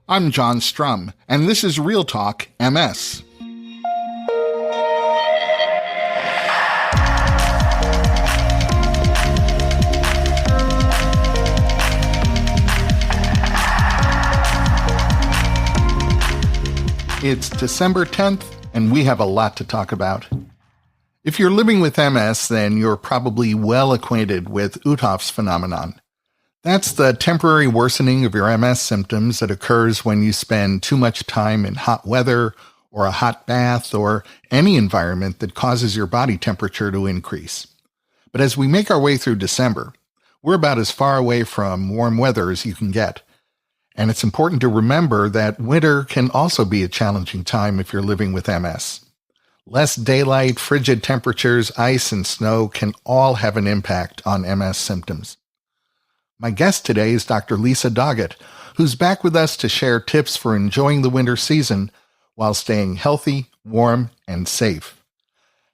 I'm John Strum, and this is Real Talk MS. It's December 10th, and we have a lot to talk about. If you're living with MS, then you're probably well acquainted with Uthoff's phenomenon. That's the temporary worsening of your MS symptoms that occurs when you spend too much time in hot weather or a hot bath or any environment that causes your body temperature to increase. But as we make our way through December, we're about as far away from warm weather as you can get. And it's important to remember that winter can also be a challenging time if you're living with MS. Less daylight, frigid temperatures, ice, and snow can all have an impact on MS symptoms. My guest today is Dr. Lisa Doggett, who's back with us to share tips for enjoying the winter season while staying healthy, warm, and safe.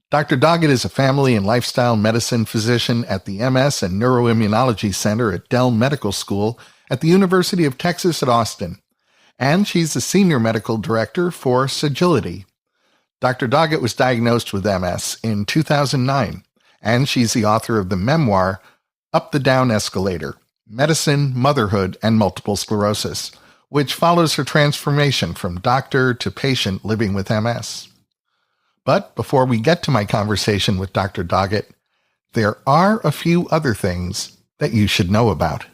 Dr. Doggett is a family and lifestyle medicine physician at the MS and Neuroimmunology Center at Dell Medical School at the University of Texas at Austin, and she's the senior medical director for Sagility. Dr. Doggett was diagnosed with MS in 2009, and she's the author of the memoir, Up the Down Escalator: Medicine, Motherhood, and Multiple Sclerosis, which follows her transformation from doctor to patient living with MS. But before we get to my conversation with Dr. Doggett, there are a few other things that you should know about.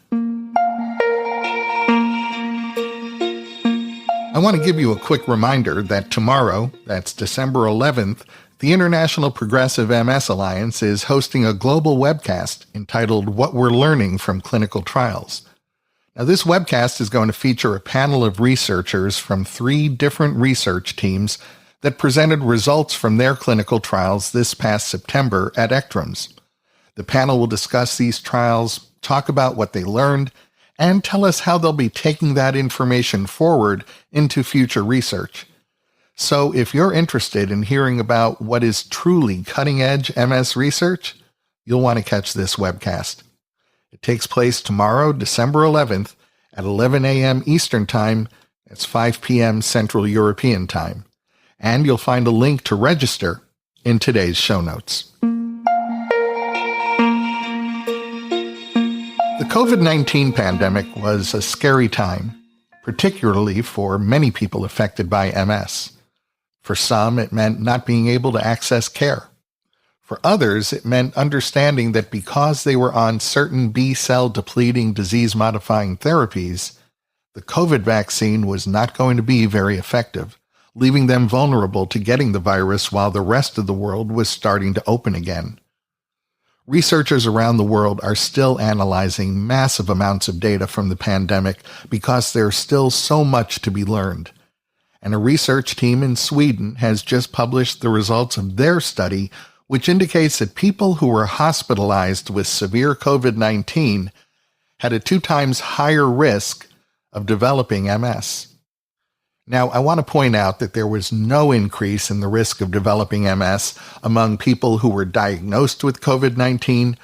I want to give you a quick reminder that tomorrow, that's December 11th, the International Progressive MS Alliance is hosting a global webcast entitled What We're Learning from Clinical Trials. Now, this webcast is going to feature a panel of researchers from 3 different research teams that presented results from their clinical trials this past September at ECTRIMS. The panel will discuss these trials, talk about what they learned, and tell us how they'll be taking that information forward into future research. So if you're interested in hearing about what is truly cutting-edge MS research, you'll want to catch this webcast. It takes place tomorrow, December 11th, at 11 a.m. Eastern Time. That's 5 p.m. Central European Time. And you'll find a link to register in today's show notes. The COVID-19 pandemic was a scary time, particularly for many people affected by MS. For some, it meant not being able to access care. For others, it meant understanding that because they were on certain B-cell depleting disease-modifying therapies, the COVID vaccine was not going to be very effective, leaving them vulnerable to getting the virus while the rest of the world was starting to open again. Researchers around the world are still analyzing massive amounts of data from the pandemic because there's still so much to be learned. And a research team in Sweden has just published the results of their study, which indicates that people who were hospitalized with severe COVID-19 had a 2 times higher risk of developing MS. Now, I want to point out that there was no increase in the risk of developing MS among people who were diagnosed with COVID-19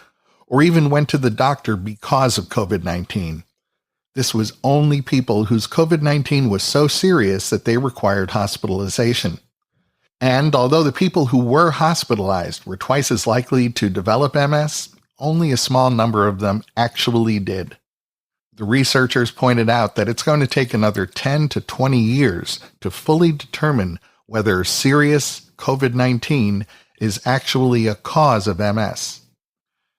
or even went to the doctor because of COVID-19. This was only people whose COVID-19 was so serious that they required hospitalization. And although the people who were hospitalized were twice as likely to develop MS, only a small number of them actually did. The researchers pointed out that it's going to take another 10 to 20 years to fully determine whether serious COVID-19 is actually a cause of MS.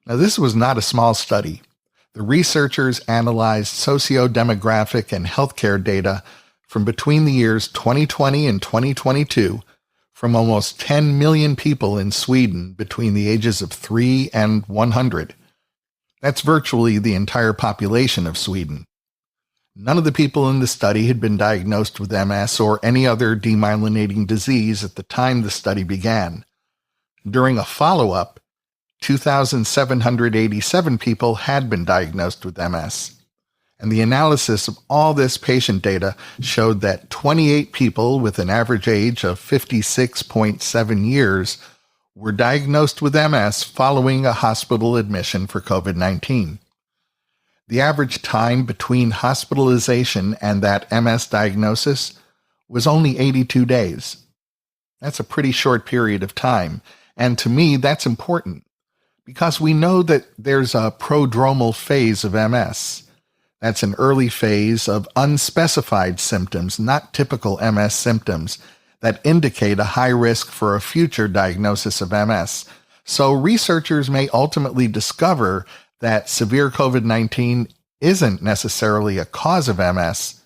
Now, this was not a small study. The researchers analyzed socio-demographic and healthcare data from between the years 2020 and 2022 from almost 10 million people in Sweden between the ages of 3 and 100. That's virtually the entire population of Sweden. None of the people in the study had been diagnosed with MS or any other demyelinating disease at the time the study began. During a follow-up, 2,787 people had been diagnosed with MS. And the analysis of all this patient data showed that 28 people with an average age of 56.7 years were diagnosed with MS following a hospital admission for COVID-19. The average time between hospitalization and that MS diagnosis was only 82 days. That's a pretty short period of time, and to me that's important because we know that there's a prodromal phase of MS. That's an early phase of unspecified symptoms, not typical MS symptoms, that indicate a high risk for a future diagnosis of MS. So researchers may ultimately discover that severe COVID-19 isn't necessarily a cause of MS,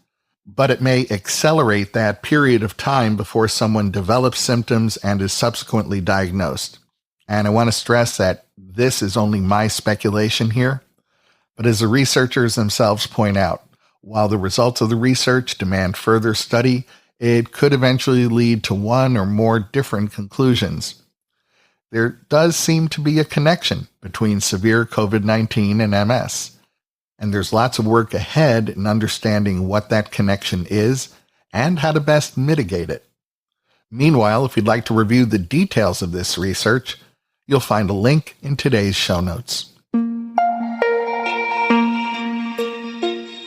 but it may accelerate that period of time before someone develops symptoms and is subsequently diagnosed. And I want to stress that this is only my speculation here, but as the researchers themselves point out, while the results of the research demand further study, it could eventually lead to one or more different conclusions. There does seem to be a connection between severe COVID-19 and MS, and there's lots of work ahead in understanding what that connection is and how to best mitigate it. Meanwhile, if you'd like to review the details of this research, you'll find a link in today's show notes.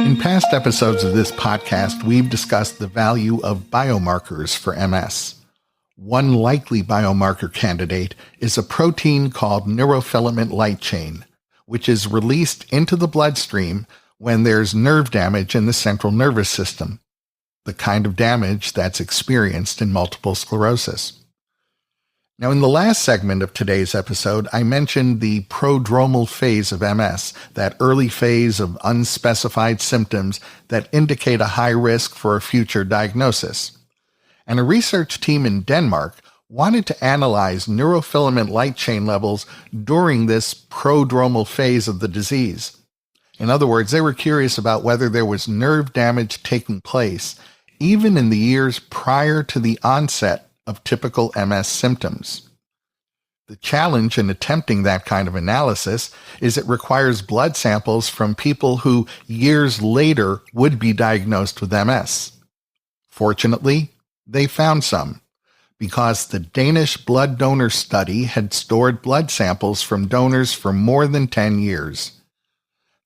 In past episodes of this podcast, we've discussed the value of biomarkers for MS. One likely biomarker candidate is a protein called neurofilament light chain, which is released into the bloodstream when there's nerve damage in the central nervous system, the kind of damage that's experienced in multiple sclerosis. Now, in the last segment of today's episode, I mentioned the prodromal phase of MS, that early phase of unspecified symptoms that indicate a high risk for a future diagnosis. And a research team in Denmark wanted to analyze neurofilament light chain levels during this prodromal phase of the disease. In other words, they were curious about whether there was nerve damage taking place, even in the years prior to the onset of typical MS symptoms. The challenge in attempting that kind of analysis is it requires blood samples from people who years later would be diagnosed with MS. Fortunately, they found some, because the Danish blood donor study had stored blood samples from donors for more than 10 years.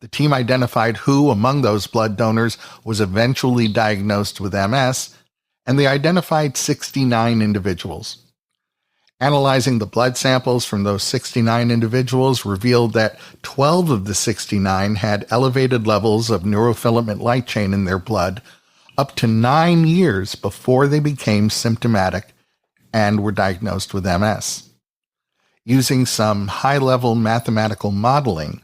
The team identified who among those blood donors was eventually diagnosed with MS, and they identified 69 individuals. Analyzing the blood samples from those 69 individuals revealed that 12 of the 69 had elevated levels of neurofilament light chain in their blood up to 9 years before they became symptomatic and were diagnosed with MS. Using some high-level mathematical modeling,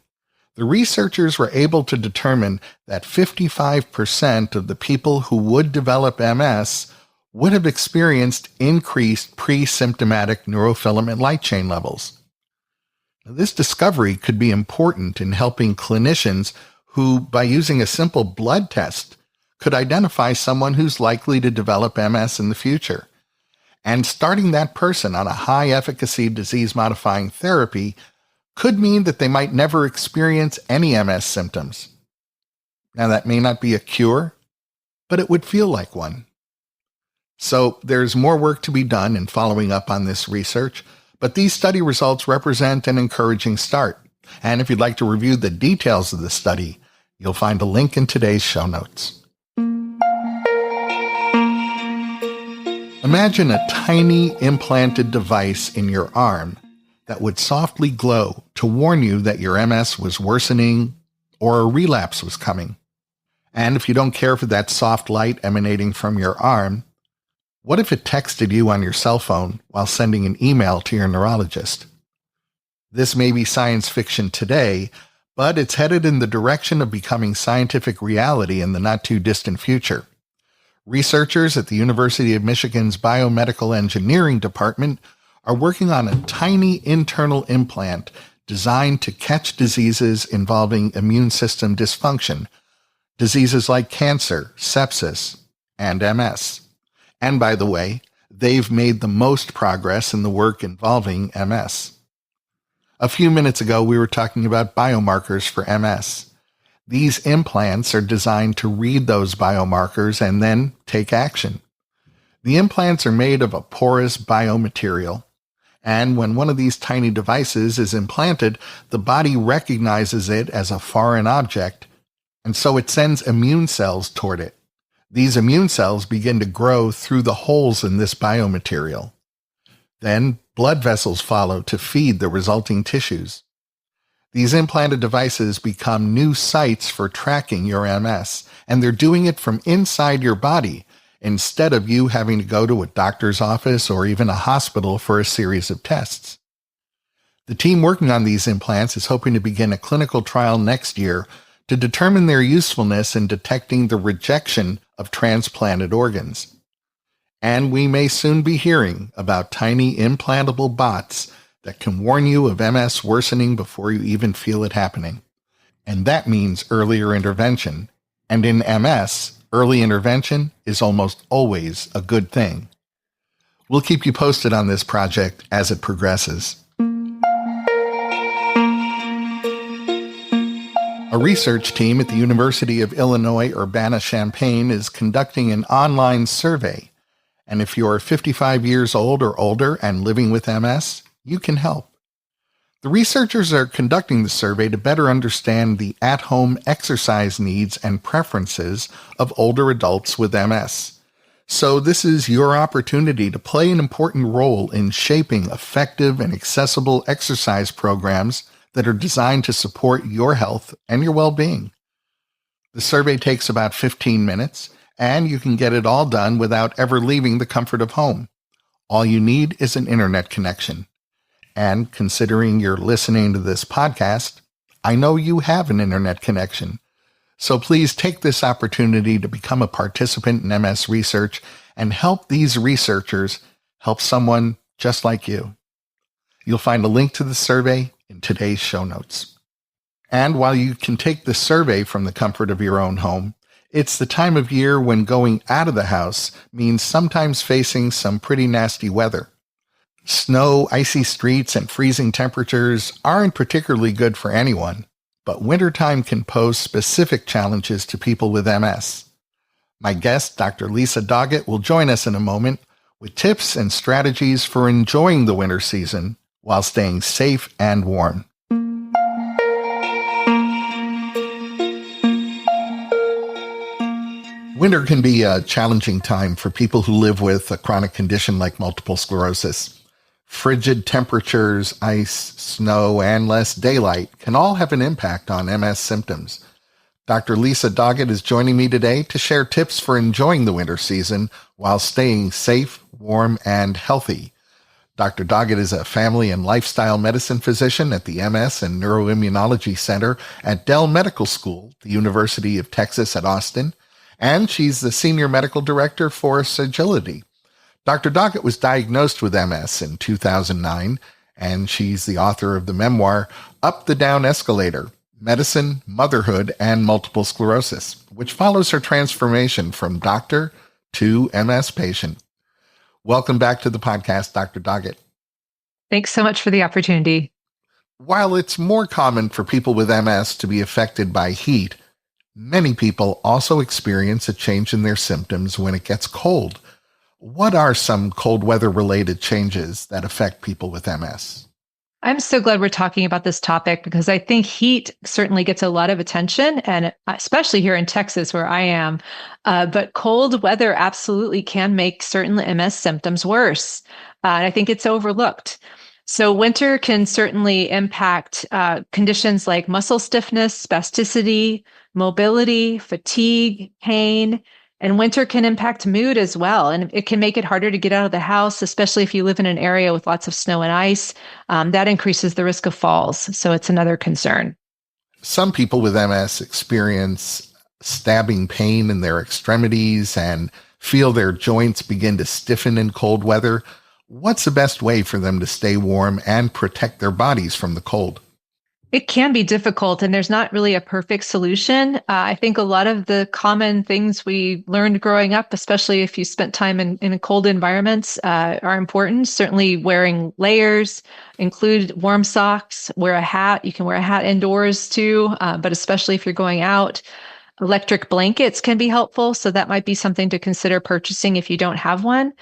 the researchers were able to determine that 55% of the people who would develop MS would have experienced increased pre-symptomatic neurofilament light chain levels. Now, this discovery could be important in helping clinicians who, by using a simple blood test, could identify someone who's likely to develop MS in the future. And starting that person on a high-efficacy disease-modifying therapy could mean that they might never experience any MS symptoms. Now, that may not be a cure, but it would feel like one. So there's more work to be done in following up on this research, but these study results represent an encouraging start. And if you'd like to review the details of the study, you'll find a link in today's show notes. Imagine a tiny implanted device in your arm that would softly glow to warn you that your MS was worsening or a relapse was coming. And if you don't care for that soft light emanating from your arm, what if it texted you on your cell phone while sending an email to your neurologist? This may be science fiction today, but it's headed in the direction of becoming scientific reality in the not-too-distant future. Researchers at the University of Michigan's Biomedical Engineering Department are working on a tiny internal implant designed to catch diseases involving immune system dysfunction, diseases like cancer, sepsis, and MS. And by the way, they've made the most progress in the work involving MS. A few minutes ago, we were talking about biomarkers for MS. These implants are designed to read those biomarkers and then take action. The implants are made of a porous biomaterial, and when one of these tiny devices is implanted, the body recognizes it as a foreign object and so it sends immune cells toward it. These immune cells begin to grow through the holes in this biomaterial. Then blood vessels follow to feed the resulting tissues. These implanted devices become new sites for tracking your MS, and they're doing it from inside your body instead of you having to go to a doctor's office or even a hospital for a series of tests. The team working on these implants is hoping to begin a clinical trial next year to determine their usefulness in detecting the rejection of transplanted organs. And we may soon be hearing about tiny implantable bots that can warn you of MS worsening before you even feel it happening. And that means earlier intervention. And in MS, early intervention is almost always a good thing. We'll keep you posted on this project as it progresses. A research team at the University of Illinois Urbana-Champaign is conducting an online survey. And if you're 55 years old or older and living with MS, you can help. The researchers are conducting the survey to better understand the at-home exercise needs and preferences of older adults with MS. So this is your opportunity to play an important role in shaping effective and accessible exercise programs that are designed to support your health and your well-being. The survey takes about 15 minutes, and you can get it all done without ever leaving the comfort of home. All you need is an internet connection. And considering you're listening to this podcast, I know you have an internet connection. So please take this opportunity to become a participant in MS research and help these researchers help someone just like you. You'll find a link to the survey in today's show notes. And while you can take the survey from the comfort of your own home, it's the time of year when going out of the house means sometimes facing some pretty nasty weather. Snow, icy streets, and freezing temperatures aren't particularly good for anyone, but wintertime can pose specific challenges to people with MS. My guest, Dr. Lisa Doggett, will join us in a moment with tips and strategies for enjoying the winter season while staying safe and warm. Winter can be a challenging time for people who live with a chronic condition like multiple sclerosis. Frigid temperatures, ice, snow, and less daylight can all have an impact on MS symptoms. Dr. Lisa Doggett is joining me today to share tips for enjoying the winter season while staying safe, warm, and healthy. Dr. Doggett is a family and lifestyle medicine physician at the MS and Neuroimmunology Center at Dell Medical School, the University of Texas at Austin, and she's the senior medical director for Sagility. Dr. Doggett was diagnosed with MS in 2009, and she's the author of the memoir Up the Down Escalator, Medicine, Motherhood, and Multiple Sclerosis, which follows her transformation from doctor to MS patient. Welcome back to the podcast, Dr. Doggett. Thanks so much for the opportunity. While it's more common for people with MS to be affected by heat, many people also experience a change in their symptoms when it gets cold. What are some cold weather-related changes that affect people with MS? I'm so glad we're talking about this topic because I think heat certainly gets a lot of attention, and especially here in Texas where I am. But cold weather absolutely can make certain MS symptoms worse. And I think it's overlooked. So winter can certainly impact conditions like muscle stiffness, spasticity, mobility, fatigue, pain. And winter can impact mood as well. And it can make it harder to get out of the house, especially if you live in an area with lots of snow and ice. That increases the risk of falls. So it's another concern. Some people with MS experience stabbing pain in their extremities and feel their joints begin to stiffen in cold weather. What's the best way for them to stay warm and protect their bodies from the cold? It can be difficult, and there's not really a perfect solution. I think a lot of the common things we learned growing up, especially if you spent time in cold environments, are important. Certainly wearing layers, include warm socks, wear a hat. You can wear a hat indoors too, but especially if you're going out. Electric blankets can be helpful, so that might be something to consider purchasing if you don't have one.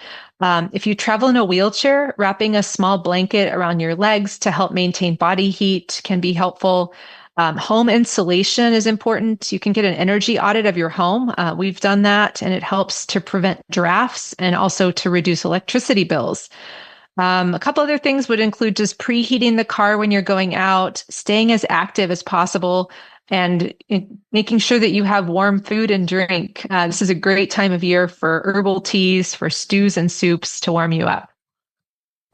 If you travel in a wheelchair, wrapping a small blanket around your legs to help maintain body heat can be helpful. Home insulation is important. You can get an energy audit of your home. We've done that, and it helps to prevent drafts and also to reduce electricity bills. A couple other things would include just preheating the car when you're going out, staying as active as possible, and making sure that you have warm food and drink. This is a great time of year for herbal teas, for stews and soups to warm you up.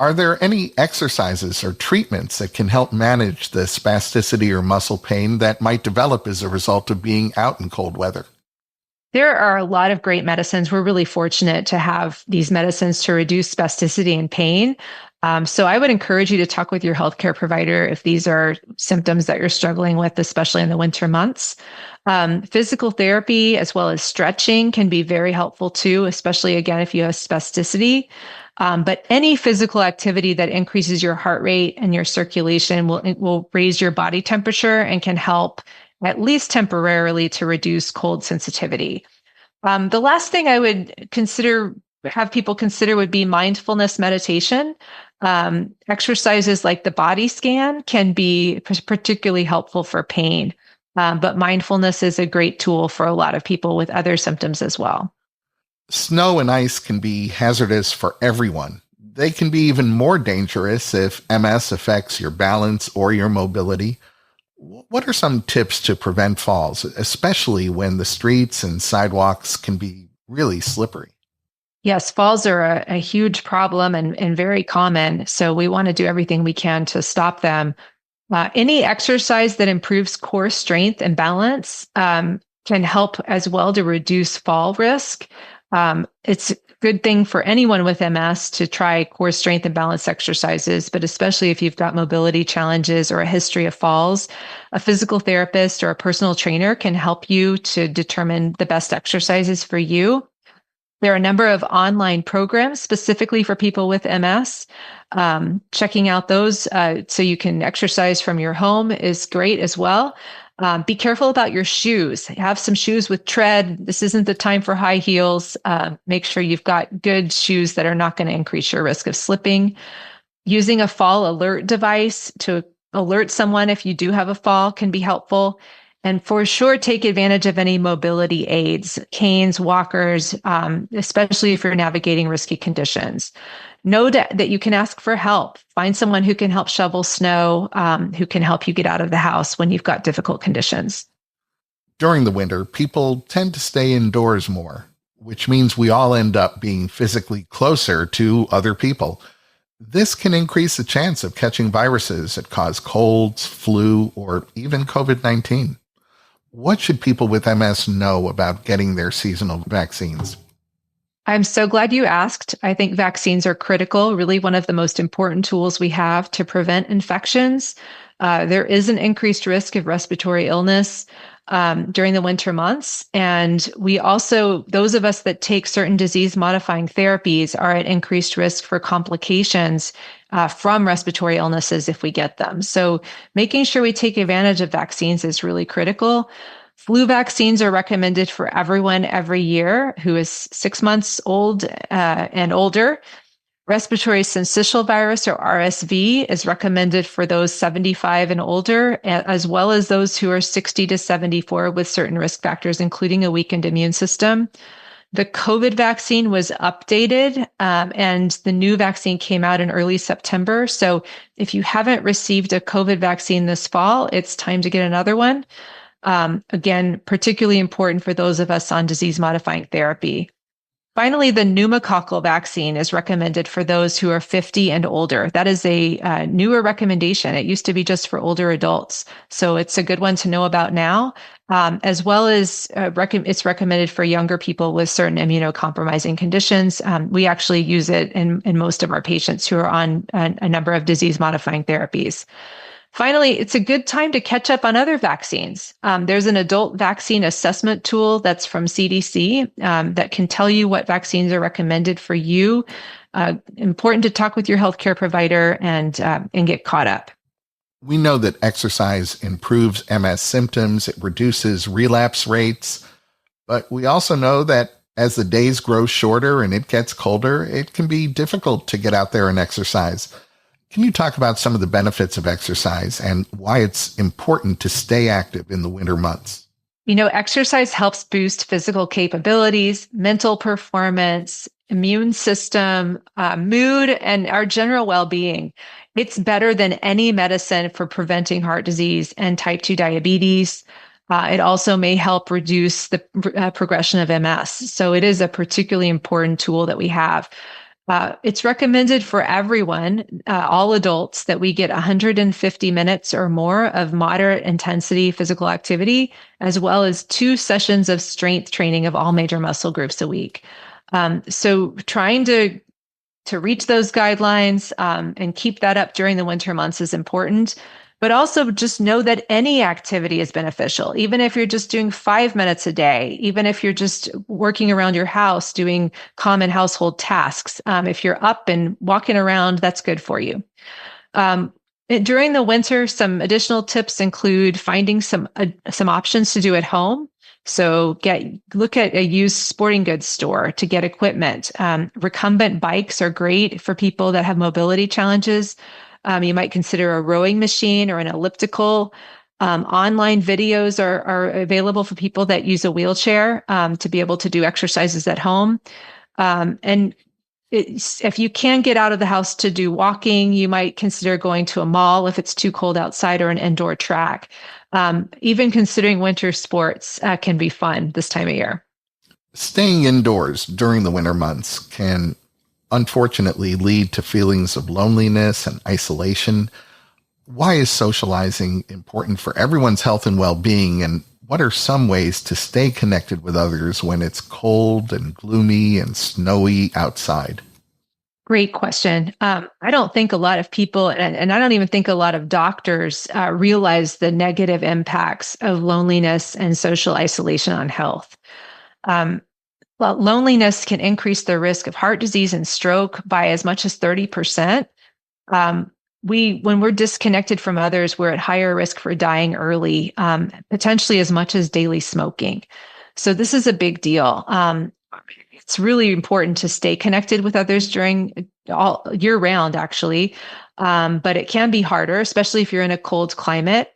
Are there any exercises or treatments that can help manage the spasticity or muscle pain that might develop as a result of being out in cold weather? There are a lot of great medicines. We're really fortunate to have these medicines to reduce spasticity and pain. So I would encourage you to talk with your healthcare provider if these are symptoms that you're struggling with, especially in the winter months. Physical therapy as well as stretching can be very helpful too, especially again, if you have spasticity. But any physical activity that increases your heart rate and your circulation will raise your body temperature and can help at least temporarily to reduce cold sensitivity. The last thing I would have people consider would be mindfulness meditation. Exercises like the body scan can be particularly helpful for pain, but mindfulness is a great tool for a lot of people with other symptoms as well. Snow and ice can be hazardous for everyone. They can be even more dangerous if MS affects your balance or your mobility. What are some tips to prevent falls, especially when the streets and sidewalks can be really slippery? Yes, falls are a huge problem and very common. So we want to do everything we can to stop them. Any exercise that improves core strength and balance can help as well to reduce fall risk. It's a good thing for anyone with MS to try core strength and balance exercises, but especially if you've got mobility challenges or a history of falls, a physical therapist or a personal trainer can help you to determine the best exercises for you. There are a number of online programs specifically for people with MS. Checking out those so you can exercise from your home is great as well. Be careful about your shoes. Have some shoes with tread. This isn't the time for high heels. Make sure you've got good shoes that are not going to increase your risk of slipping. Using a fall alert device to alert someone if you do have a fall can be helpful. And for sure, take advantage of any mobility aids, canes, walkers, especially if you're navigating risky conditions. Know that you can ask for help. Find someone who can help shovel snow, who can help you get out of the house when you've got difficult conditions. During the winter, people tend to stay indoors more, which means we all end up being physically closer to other people. This can increase the chance of catching viruses that cause colds, flu, or even COVID-19. What should people with MS know about getting their seasonal vaccines? I'm so glad you asked. I think vaccines are critical, really one of the most important tools we have to prevent infections. There is an increased risk of respiratory illness during the winter months. And we also, those of us that take certain disease-modifying therapies are at increased risk for complications from respiratory illnesses if we get them. So making sure we take advantage of vaccines is really critical. Flu vaccines are recommended for everyone every year who is 6 months old and older. Respiratory syncytial virus, or RSV, is recommended for those 75 and older, as well as those who are 60 to 74 with certain risk factors, including a weakened immune system. The COVID vaccine was updated, and the new vaccine came out in early September. So if you haven't received a COVID vaccine this fall, it's time to get another one. Again, particularly important for those of us on disease-modifying therapy. Finally, the pneumococcal vaccine is recommended for those who are 50 and older. That is a newer recommendation. It used to be just for older adults. So it's a good one to know about now, as well as it's recommended for younger people with certain immunocompromising conditions. We actually use it in most of our patients who are on a number of disease-modifying therapies. Finally, it's a good time to catch up on other vaccines. There's an adult vaccine assessment tool that's from CDC that can tell you what vaccines are recommended for you. Important to talk with your healthcare provider and get caught up. We know that exercise improves MS symptoms, it reduces relapse rates, but we also know that as the days grow shorter and it gets colder, it can be difficult to get out there and exercise. Can you talk about some of the benefits of exercise and why it's important to stay active in the winter months? Exercise helps boost physical capabilities, mental performance, immune system, mood, and our general well-being. It's better than any medicine for preventing heart disease and type 2 diabetes. It also may help reduce the progression of MS. So it is a particularly important tool that we have. It's recommended for everyone, all adults, that we get 150 minutes or more of moderate intensity physical activity, as well as 2 sessions of strength training of all major muscle groups a week. So trying to reach those guidelines and keep that up during the winter months is important. But also just know that any activity is beneficial, even if you're just doing 5 minutes a day, even if you're just working around your house, doing common household tasks. If you're up and walking around, that's good for you. During the winter, some additional tips include finding some options to do at home. So look at a used sporting goods store to get equipment. Recumbent bikes are great for people that have mobility challenges. You might consider a rowing machine or an elliptical. Online videos are available for people that use a wheelchair to be able to do exercises at home. And if you can get out of the house to do walking, you might consider going to a mall if it's too cold outside, or an indoor track. Even considering winter sports can be fun this time of year. Staying indoors during the winter months can unfortunately lead to feelings of loneliness and isolation. Why is socializing important for everyone's health and well-being, and what are some ways to stay connected with others when it's cold and gloomy and snowy outside? Great question. I don't think a lot of people, and I don't even think a lot of doctors realize the negative impacts of loneliness and social isolation on health. Well, loneliness can increase the risk of heart disease and stroke by as much as 30%. When we're disconnected from others, we're at higher risk for dying early, potentially as much as daily smoking. So this is a big deal. It's really important to stay connected with others during all year round, actually. But it can be harder, especially if you're in a cold climate.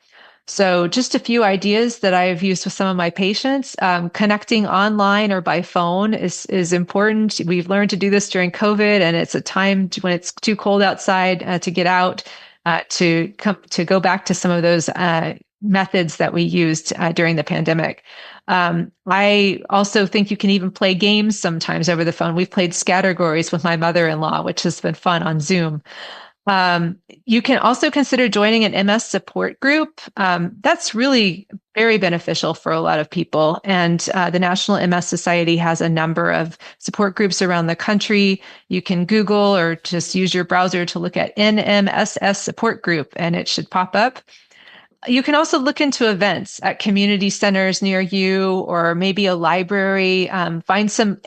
So just a few ideas that I've used with some of my patients. Connecting online or by phone is important. We've learned to do this during COVID, and it's a time when it's too cold outside to get out, to go back to some of those methods that we used during the pandemic. I also think you can even play games sometimes over the phone. We've played Scattergories with my mother-in-law, which has been fun on Zoom. You can also consider joining an MS support group. That's really very beneficial for a lot of people. And the National MS Society has a number of support groups around the country. You can Google or just use your browser to look at NMSS support group, and it should pop up. You can also look into events at community centers near you, or maybe a library. Find some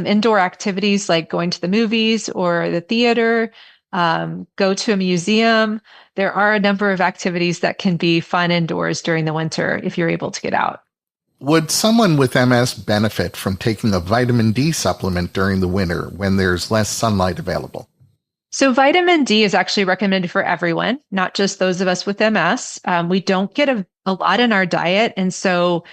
indoor activities like going to the movies or the theater. Go to a museum. There are a number of activities that can be fun indoors during the winter if you're able to get out. Would someone with MS benefit from taking a vitamin D supplement during the winter when there's less sunlight available? So vitamin D is actually recommended for everyone, not just those of us with MS. We don't get a lot in our diet, and so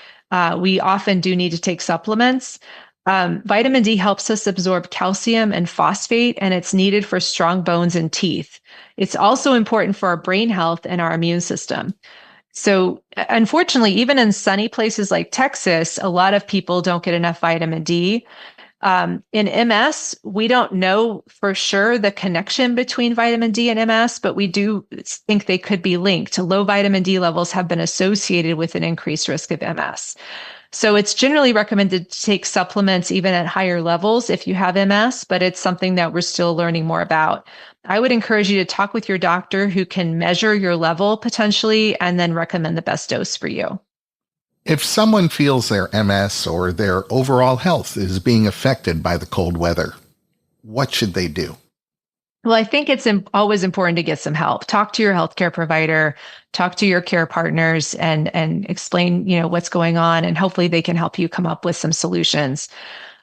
we often do need to take supplements. Vitamin D helps us absorb calcium and phosphate, and it's needed for strong bones and teeth. It's also important for our brain health and our immune system. So unfortunately, even in sunny places like Texas, a lot of people don't get enough vitamin D. In MS, we don't know for sure the connection between vitamin D and MS, but we do think they could be linked. Low vitamin D levels have been associated with an increased risk of MS. So it's generally recommended to take supplements even at higher levels if you have MS, but it's something that we're still learning more about. I would encourage you to talk with your doctor, who can measure your level potentially and then recommend the best dose for you. If someone feels their MS or their overall health is being affected by the cold weather, what should they do? Well, I think it's always important to get some help. Talk to your healthcare provider, talk to your care partners, and explain, what's going on, and hopefully they can help you come up with some solutions.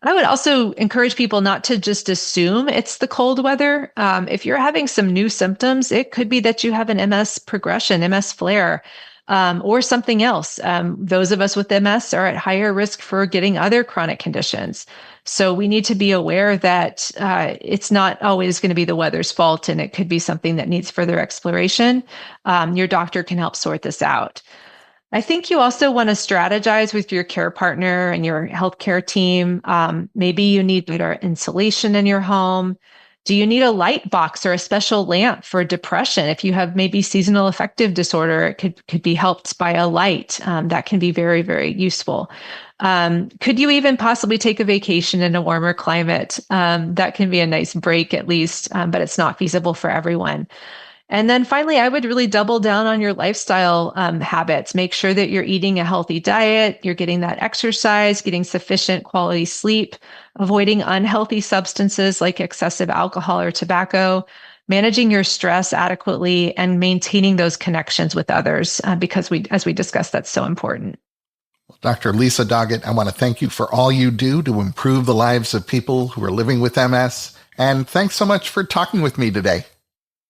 I would also encourage people not to just assume it's the cold weather. If you're having some new symptoms, it could be that you have an MS progression, MS flare, or something else. Those of us with MS are at higher risk for getting other chronic conditions. So we need to be aware that it's not always going to be the weather's fault, and it could be something that needs further exploration. Your doctor can help sort this out. I think you also want to strategize with your care partner and your healthcare team. Maybe you need better insulation in your home. Do you need a light box or a special lamp for depression? If you have maybe seasonal affective disorder, it could be helped by a light. That can be very, very useful. Could you even possibly take a vacation in a warmer climate? That can be a nice break at least, but it's not feasible for everyone. And then finally, I would really double down on your lifestyle habits. Make sure that you're eating a healthy diet, you're getting that exercise, getting sufficient quality sleep, avoiding unhealthy substances like excessive alcohol or tobacco, managing your stress adequately, and maintaining those connections with others because as we discussed, that's so important. Dr. Lisa Doggett, I want to thank you for all you do to improve the lives of people who are living with MS. And thanks so much for talking with me today.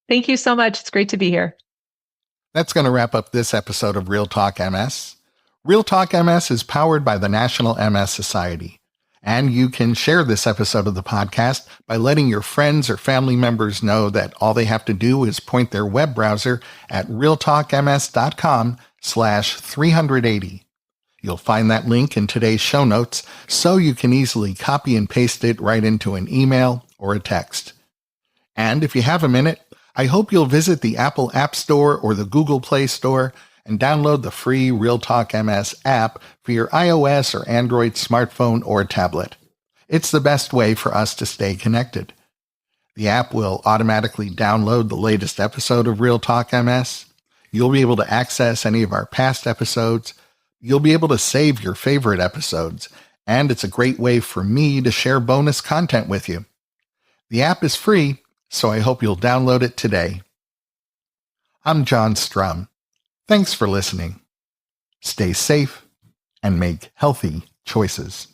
Thank you so much. It's great to be here. That's going to wrap up this episode of Real Talk MS. Real Talk MS is powered by the National MS Society. And you can share this episode of the podcast by letting your friends or family members know that all they have to do is point their web browser at realtalkms.com/380. You'll find that link in today's show notes so you can easily copy and paste it right into an email or a text. And if you have a minute, I hope you'll visit the Apple App Store or the Google Play Store and download the free Real Talk MS app for your iOS or Android smartphone or tablet. It's the best way for us to stay connected. The app will automatically download the latest episode of Real Talk MS. You'll be able to access any of our past episodes. You'll be able to save your favorite episodes, and it's a great way for me to share bonus content with you. The app is free, so I hope you'll download it today. I'm John Strum. Thanks for listening. Stay safe and make healthy choices.